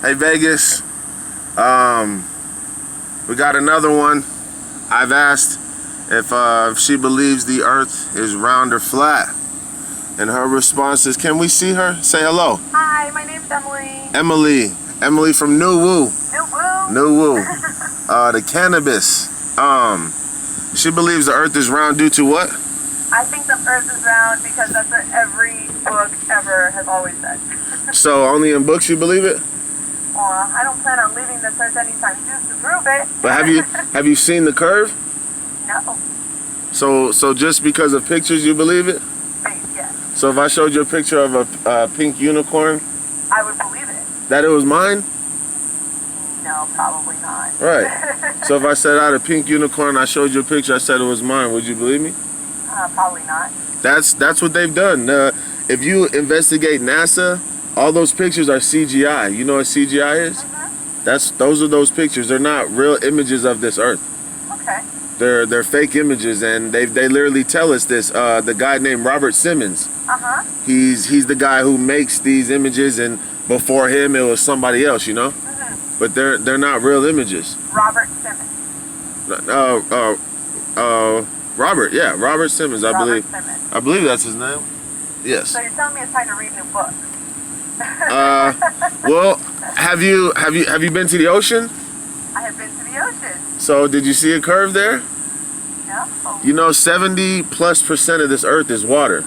Hey Vegas, we got another one. I've asked if she believes the earth is round or flat. And her response is, can we see her? Say hello. Hi, my name's Emily. Emily from New Woo. New Woo? The cannabis. She believes the earth is round due to what? I think the earth is round because that's what every book ever has always said. So only in books you believe it? Well, I don't plan on leaving this earth anytime soon to prove it. But have you seen the curve? No. So just because of pictures you believe it? Yes. So if I showed you a picture of a pink unicorn, I would believe it. that it was mine? No, probably not. Right. So if I said I had a pink unicorn, I showed you a picture, I said it was mine, would you believe me? Probably not. That's what they've done. If you investigate NASA, all those pictures are CGI. You know what CGI is? Those are those pictures. They're not real images of this earth. Okay. They're fake images, and they literally tell us this. The guy named Robert Simmons. He's the guy who makes these images, and before him it was somebody else, you know. But they're not real images. Robert Simmons. Robert, yeah, Robert Simmons, I believe. Simmons. I believe that's his name. Yes. So you're telling me it's time to read new books? Well, have you been to the ocean? I have been to the ocean. So did you see a curve there? No. You know, 70+% of this earth is water,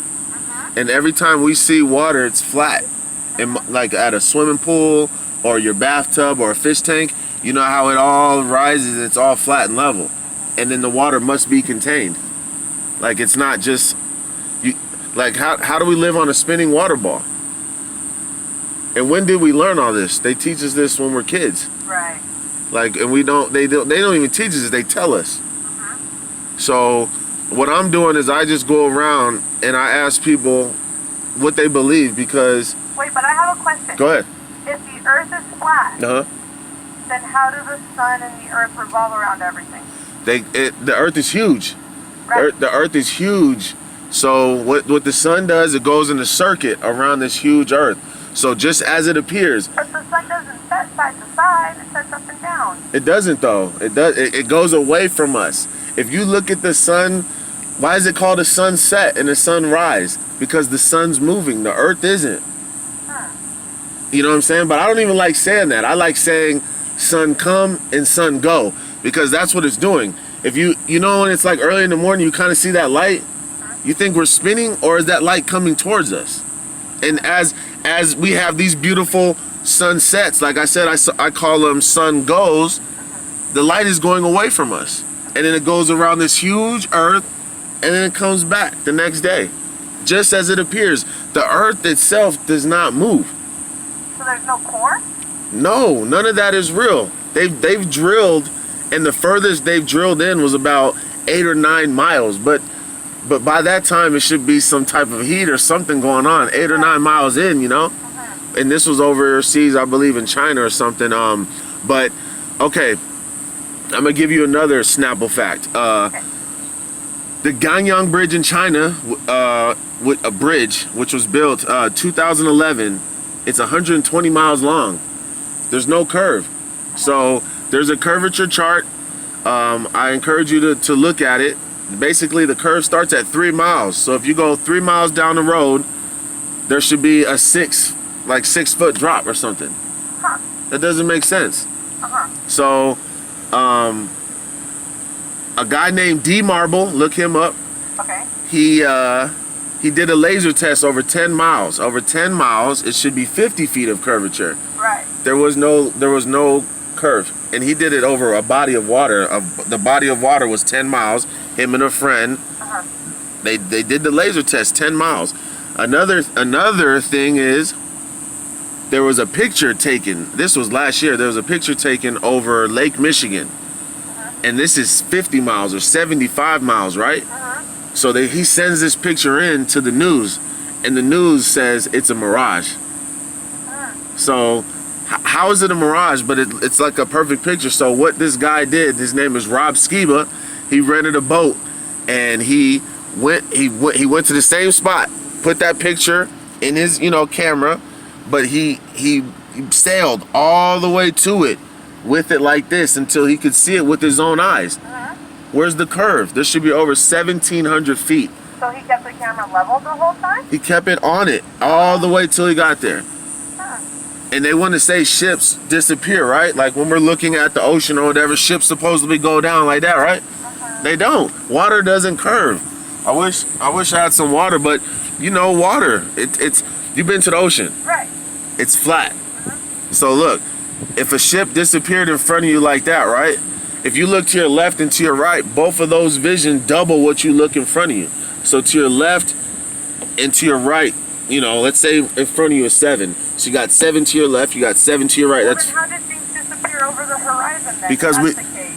and every time we see water, it's flat. And like at a swimming pool or your bathtub or a fish tank, you know how it all rises? It's all flat and level, and then the water must be contained. Like it's not just you. Like how do we live on a spinning water ball? And when did we learn all this? They teach us this when we're kids. Right. Like, and we don't. They don't even teach us. They tell us. So, what I'm doing is I just go around and I ask people what they believe because. Wait, but I have a question. Go ahead. If the Earth is flat, then how do the sun and the Earth revolve around everything? The Earth is huge. Right. The Earth is huge. So what the sun does, it goes in a circuit around this huge Earth. So just as it appears. But the sun doesn't set side to side; it sets up and down. It doesn't though. It does. It goes away from us. If you look at the sun, why is it called a sunset and a sunrise? Because the sun's moving. The Earth isn't. You know what I'm saying? But I don't even like saying that. I like saying sun come and sun go because that's what it's doing. If you know when it's like early in the morning, you kind of see that light. You think we're spinning, or is that light coming towards us? And as we have these beautiful sunsets, like I said, I call them sun goes. The light is going away from us, and then it goes around this huge Earth, and then it comes back the next day, just as it appears. The Earth itself does not move. So there's no core? No, none of that is real. They've drilled, and the furthest they've drilled in was about 8 or 9 miles, but by that time it should be some type of heat or something going on. 8 or 9 miles in, you know. And this was overseas, I believe, in China or something. But okay, I'm gonna give you another Snapple fact. The Danyang Bridge in China, with a bridge which was built 2011. It's 120 miles long. There's no curve. So there's a curvature chart. I encourage you to look at it. Basically, the curve starts at 3 miles. So if you go 3 miles down the road, there should be a 6 foot drop or something. That doesn't make sense. So, a guy named D Marble, look him up. Okay. He did a laser test over 10 miles. Over 10 miles, it should be 50 feet of curvature. Right. There was no curve, and he did it over a body of water. The body of water was 10 miles. Him and a friend, they did the laser test 10 miles. Another thing is there was a picture taken. This was last year. There was a picture taken over Lake Michigan, and this is 50 miles or 75 miles, right? So he sends this picture in to the news, and the news says it's a mirage. So how is it a mirage? But it's like a perfect picture. So what this guy did, his name is Rob Skiba. He rented a boat, and he went to the same spot, put that picture in his camera, but he he sailed all the way to it with it like this until he could see it with his own eyes. Where's the curve? There should be over 1,700 feet. So he kept the camera level the whole time? He kept it on it all the way till he got there. And they want to say ships disappear, right? Like when we're looking at the ocean or whatever, ships supposedly go down like that, right? They don't. Water doesn't curve. I wish I had some water, but you know, water. It's you've been to the ocean. Right. It's flat. So look, if a ship disappeared in front of you like that, right? If you look to your left and to your right, both of those vision double what you look in front of you. So to your left and to your right, you know, let's say in front of you is 7. So you got 7 to your left, you got 7 to your right. Well, That's then how did things disappear over the horizon then? because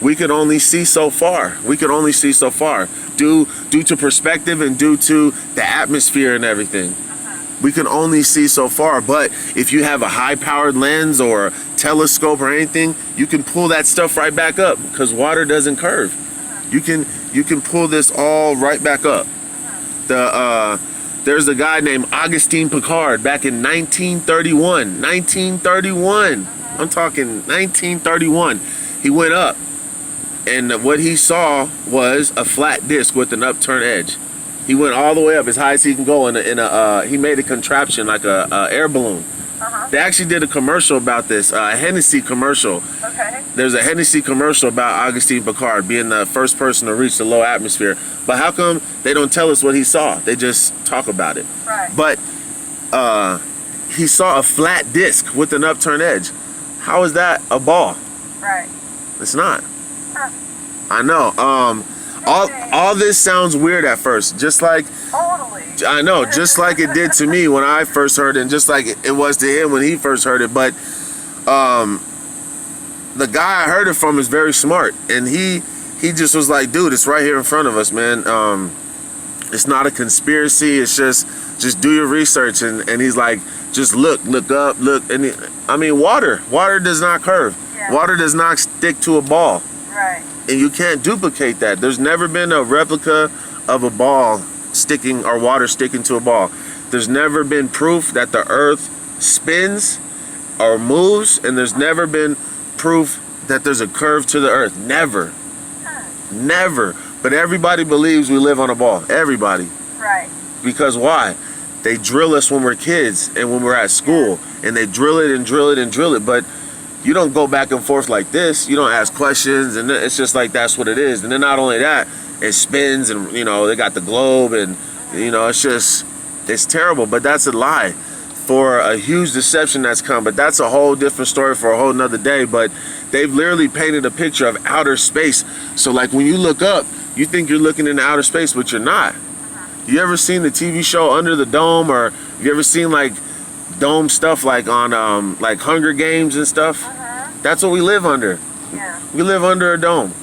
we could only see so far. We could only see so far due to perspective and due to the atmosphere and everything. We can only see so far. But if you have a high-powered lens or telescope or anything, you can pull that stuff right back up because water doesn't curve. You can pull this all right back up. There's a guy named Augustin Picard back in 1931. 1931. I'm talking 1931. He went up, and what he saw was a flat disc with an upturned edge. He went all the way up as high as he can go he made a contraption like a air balloon. They actually did a commercial about this, a Hennessy commercial. Okay. There's a Hennessy commercial about Augustin Picard being the first person to reach the low atmosphere. But how come they don't tell us what he saw? They just talk about it. Right. But he saw a flat disc with an upturned edge. How is that a ball? Right. It's not. Huh. I know. All this sounds weird at first, just like Totally. I know, just like it did to me when I first heard it, and just like it was to him when he first heard it. But the guy I heard it from is very smart, and he just was like, dude, it's right here in front of us, man. It's not a conspiracy. It's just do your research, and he's like, just look up, look. And I mean, water does not curve. Yeah. Water does not stick to a ball. Right. And you can't duplicate that. There's never been a replica of a ball sticking or water sticking to a ball. There's never been proof that the earth spins or moves, and there's never been proof that there's a curve to the earth. Never. Never. But everybody believes we live on a ball. Everybody. Right. Because why? They drill us when we're kids and when we're at school, and they drill it and drill it and drill it, but you don't go back and forth like this. You don't ask questions, and it's just like that's what it is. And then not only that, it spins, and you know they got the globe, and you know it's terrible. But that's a lie for a huge deception that's come. But that's a whole different story for a whole nother day. But they've literally painted a picture of outer space. So like when you look up, you think you're looking into outer space, but you're not. You ever seen the TV show Under the Dome, or you ever seen like dome stuff like on like Hunger Games and stuff? That's what we live under. Yeah. We live under a dome.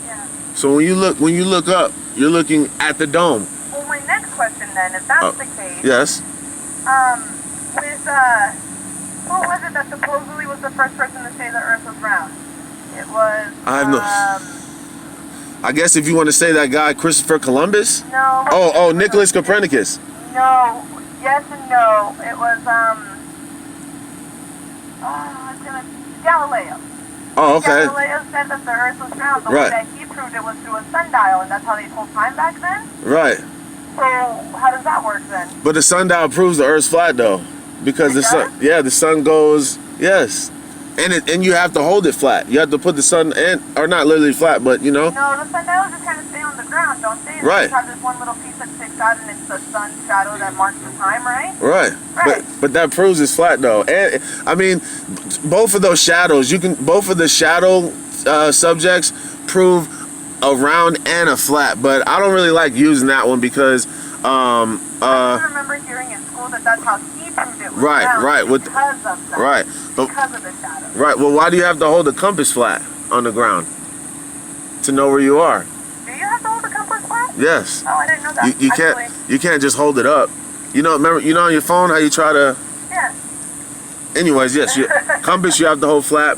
Yeah. So when you look up, you're looking at the dome. Well, my next question then, if that's the case, Yes. with who was it that supposedly was the first person to say the Earth was round? It was. I have no. I guess if you want to say that guy, Christopher Columbus. No. Oh, Nicholas Copernicus. No. Yes and no. It was Galileo. Oh, okay. Galileo said that the Earth was round, but Right. that he proved it was through a sundial, and that's how they told time back then. Right. So how does that work then? But the sundial proves the Earth's flat though, because the sun. Yeah, the sun goes. Yes. And you have to hold it flat. You have to put the sun in, or not literally flat, but you know. No, the sundials just kind of stay on the ground, don't they? Right. They just have this one little piece that sticks out, and it's the sun's shadow that marks the time, right? Right. Right. But that proves it's flat though. And I mean, both of those shadows, both of the shadow subjects prove a round and a flat. But I don't really like using that one because I remember hearing in school that that's how he proved it was right, round right, because of that. right. But Because of the shadow. right. Well, why do you have to hold the compass flat on the ground to know where you are? Do you have to hold the compass flat? Yes. Oh, I didn't know that. You can't just hold it up. You know, remember, you know on your phone how you try to. Yeah. Anyways, yes, compass you have to hold flat.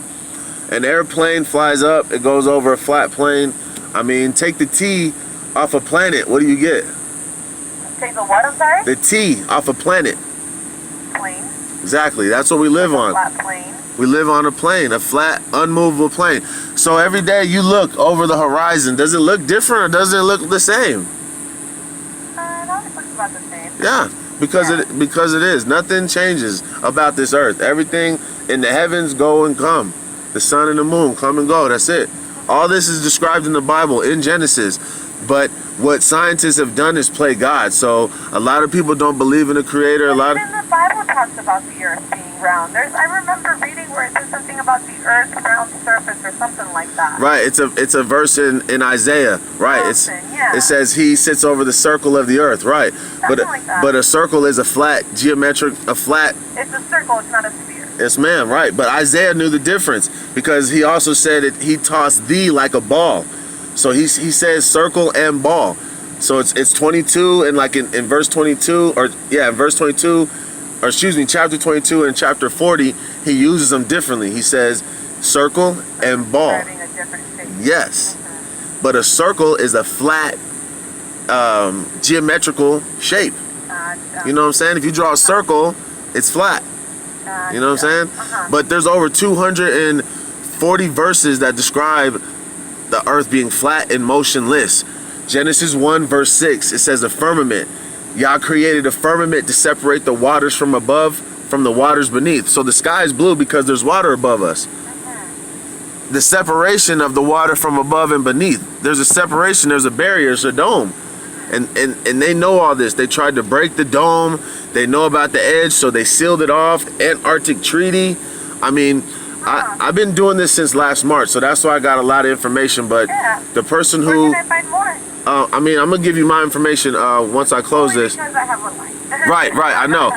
An airplane flies up, it goes over a flat plane. I mean, take the T off a planet. What do you get? Take the what, I'm sorry? The T off a planet. Plane. Exactly. That's what we live on. Flat plane. We live on a plane, a flat, unmovable plane. So every day you look over the horizon. Does it look different or does it look the same? It always looks about the same. Yeah, because it is. Nothing changes about this earth. Everything in the heavens go and come. The sun and the moon come and go. That's it. All this is described in the Bible, in Genesis. But what scientists have done is play God. So a lot of people don't believe in a creator. Even the Bible talks about the earth being round. I remember reading where it says something about the earth's round surface or something like that. Right. It's a verse in Isaiah. Right. It says he sits over the circle of the earth. Right. Something like that. But a circle is a flat It's a circle. It's not a sphere. Yes, ma'am. Right. But Isaiah knew the difference because he also said he tossed thee like a ball. So he says circle and ball. So it's 22 and like in verse 22 chapter 22 and chapter 40, he uses them differently. He says circle and ball. Describing a different shape. Yes. But a circle is a flat geometrical shape. You know what I'm saying? If you draw a circle, it's flat. You know what I'm saying? But there's over 240 verses that describe the earth being flat and motionless. Genesis 1 verse 6, it says a firmament. Yah created a firmament to separate the waters from above from the waters beneath. So the sky is blue because there's water above us. The separation of the water from above and beneath. There's a separation, there's a barrier, it's a dome. And they know all this. They tried to break the dome. They know about the edge, so they sealed it off. Antarctic Treaty. I mean, I've been doing this since last March, so that's why I got a lot of information. But the person who... Where can I find more? I'm going to give you my information once I close this. Because I have one line. Right, I know.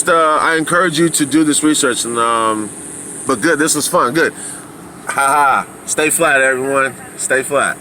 I encourage you to do this research. But good, this was fun. Good. Haha. Stay flat, everyone. Stay flat.